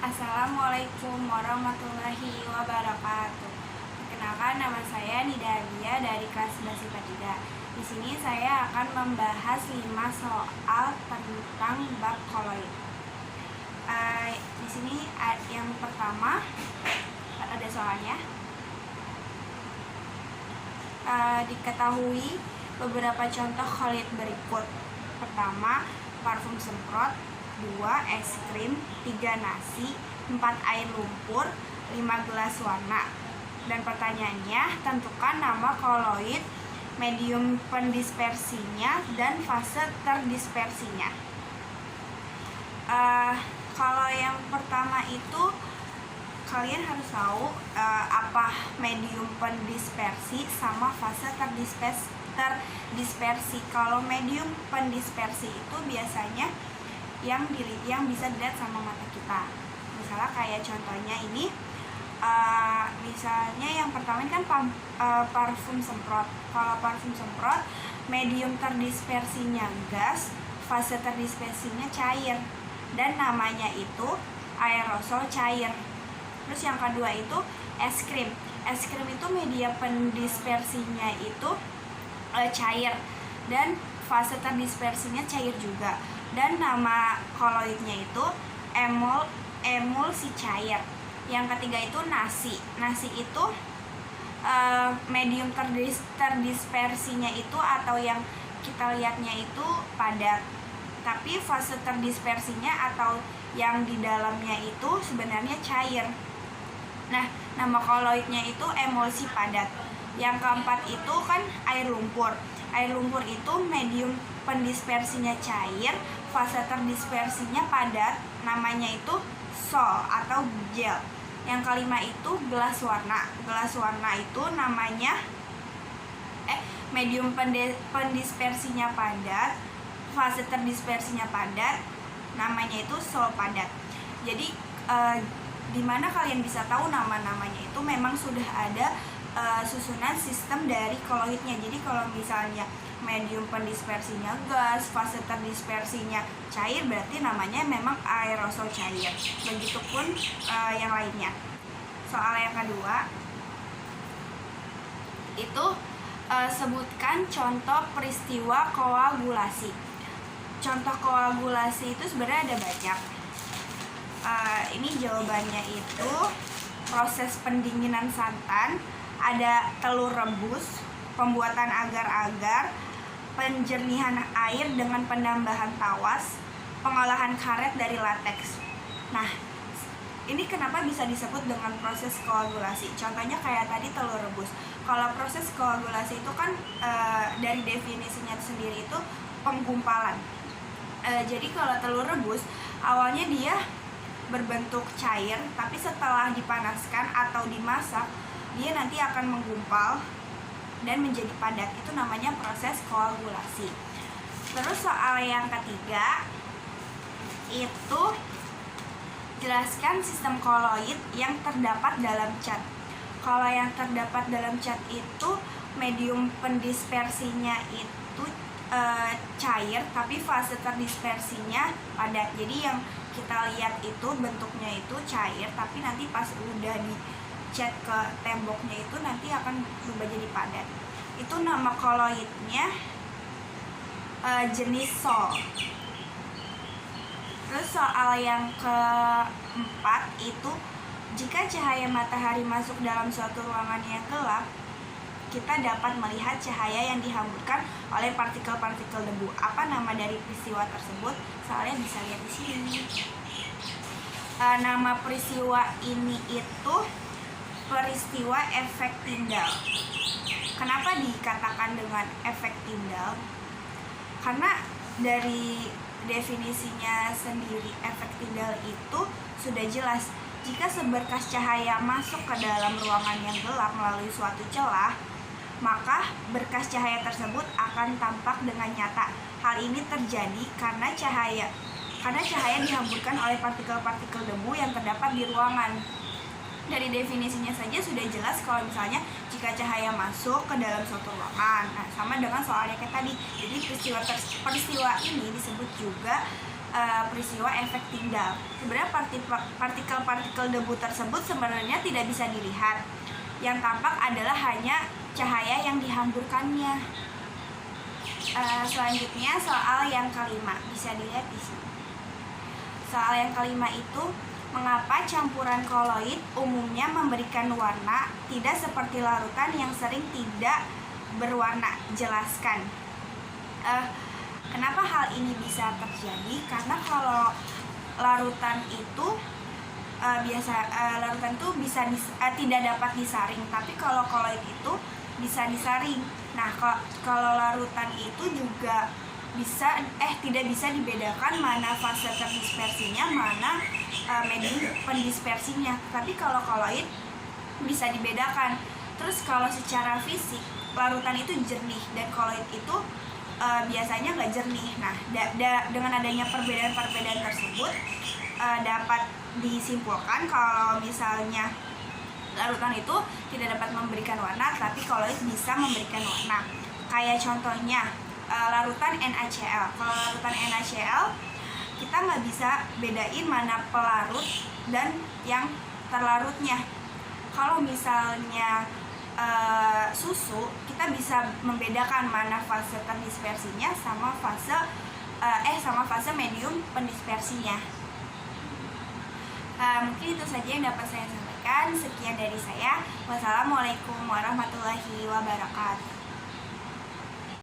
Assalamualaikum warahmatullahi wabarakatuh. Perkenalkan, nama saya Nida Adia dari kelas 11 IPA 3. Di sini saya akan membahas 5 soal tentang bab koloid. Di sini yang pertama ada soalnya. Diketahui beberapa contoh koloid berikut. Pertama, parfum semprot. 2. Es krim. 3. Nasi. 4. Air lumpur. 5. Gelas warna. Dan pertanyaannya, tentukan nama koloid, medium pendispersinya, dan fase terdispersinya. Kalau yang pertama itu kalian harus tahu apa medium pendispersi sama fase terdispersi. Kalau medium pendispersi itu biasanya yang bisa dilihat sama mata kita. Misalnya kayak contohnya ini, misalnya yang pertama ini kan parfum semprot. Kalau parfum semprot, medium terdispersinya gas, fase terdispersinya cair, dan namanya itu aerosol cair. Terus yang kedua itu es krim. Es krim itu media pendispersinya itu cair, dan fase terdispersinya cair juga. Dan nama koloidnya itu emulsi cair. Yang ketiga itu nasi. Nasi itu medium terdispersinya itu atau yang kita lihatnya itu padat, tapi fase terdispersinya atau yang di dalamnya itu sebenarnya cair. Nah, nama koloidnya itu emulsi padat. Yang keempat itu kan air lumpur. Air lumpur itu medium pendispersinya cair, fase terdispersinya padat, namanya itu sol atau gel. Yang kelima itu gelas warna. Gelas warna itu namanya medium pendispersinya padat, fase terdispersinya padat, namanya itu sol padat. Jadi di mana kalian bisa tahu nama-namanya itu memang sudah ada susunan sistem dari koloidnya. Jadi kalau misalnya medium pendispersinya gas, fase terdispersinya cair, berarti namanya memang aerosol cair. Begitupun yang lainnya. Soal yang kedua itu sebutkan contoh peristiwa koagulasi. Contoh koagulasi itu sebenarnya ada banyak. Ini jawabannya itu proses pendinginan santan, ada telur rebus, pembuatan agar-agar, penjernihan air dengan penambahan tawas, pengolahan karet dari lateks. Nah, ini kenapa bisa disebut dengan proses koagulasi? Contohnya kayak tadi telur rebus. Kalau proses koagulasi itu kan dari definisinya sendiri itu penggumpalan. Jadi kalau telur rebus awalnya dia berbentuk cair, tapi setelah dipanaskan atau dimasak, dia nanti akan menggumpal dan menjadi padat. Itu namanya proses koagulasi. Terus soal yang ketiga itu jelaskan sistem koloid yang terdapat dalam cat. Kalau yang terdapat dalam cat itu medium pendispersinya itu cair, tapi fase terdispersinya padat. Jadi yang kita lihat itu bentuknya itu cair, tapi nanti pas udah dicat ke temboknya itu nanti akan berubah jadi padat. Itu nama koloidnya jenis sol. Terus soal yang keempat itu, jika cahaya matahari masuk dalam suatu ruangan yang gelap, kita dapat melihat cahaya yang dihamburkan oleh partikel-partikel debu. Apa nama dari peristiwa tersebut? Soalnya bisa lihat di sini. Nama peristiwa ini itu peristiwa efek Tyndall. Kenapa dikatakan dengan efek Tyndall? Karena dari definisinya sendiri, efek Tyndall itu sudah jelas. Jika seberkas cahaya masuk ke dalam ruangan yang gelap melalui suatu celah, maka berkas cahaya tersebut akan tampak dengan nyata. Hal ini terjadi karena cahaya dihamburkan oleh partikel-partikel debu yang terdapat di ruangan. Dari definisinya saja sudah jelas kalau misalnya jika cahaya masuk ke dalam suatu ruangan. Nah, sama dengan soalnya kayak tadi. Jadi peristiwa ini disebut juga peristiwa efek tinggal. Sebenarnya partikel-partikel debu tersebut sebenarnya tidak bisa dilihat. Yang tampak adalah hanya cahaya yang dihamburkannya. Selanjutnya soal yang kelima, bisa dilihat di sini. Soal yang kelima itu, mengapa campuran koloid umumnya memberikan warna tidak seperti larutan yang sering tidak berwarna? Jelaskan. Kenapa hal ini bisa terjadi? Karena kalau larutan itu larutan itu tidak dapat disaring, tapi kalau koloid itu bisa disaring. Nah, kalau larutan itu juga tidak bisa dibedakan mana fase terdispersinya, mana medium pendispersinya. Tapi kalau koloid bisa dibedakan. Terus kalau secara fisik, larutan itu jernih dan koloid itu biasanya nggak jernih. Nah, dengan adanya perbedaan-perbedaan tersebut dapat disimpulkan kalau misalnya larutan itu tidak dapat memberikan warna, tapi koloid bisa memberikan warna. Kayak contohnya larutan NaCl. Kalau larutan NaCl kita nggak bisa bedain mana pelarut dan yang terlarutnya. Kalau misalnya susu, kita bisa membedakan mana fase terdispersinya sama fase medium pendispersinya. Mungkin itu saja yang dapat saya sampaikan. Sekian dari saya. Wassalamualaikum warahmatullahi wabarakatuh.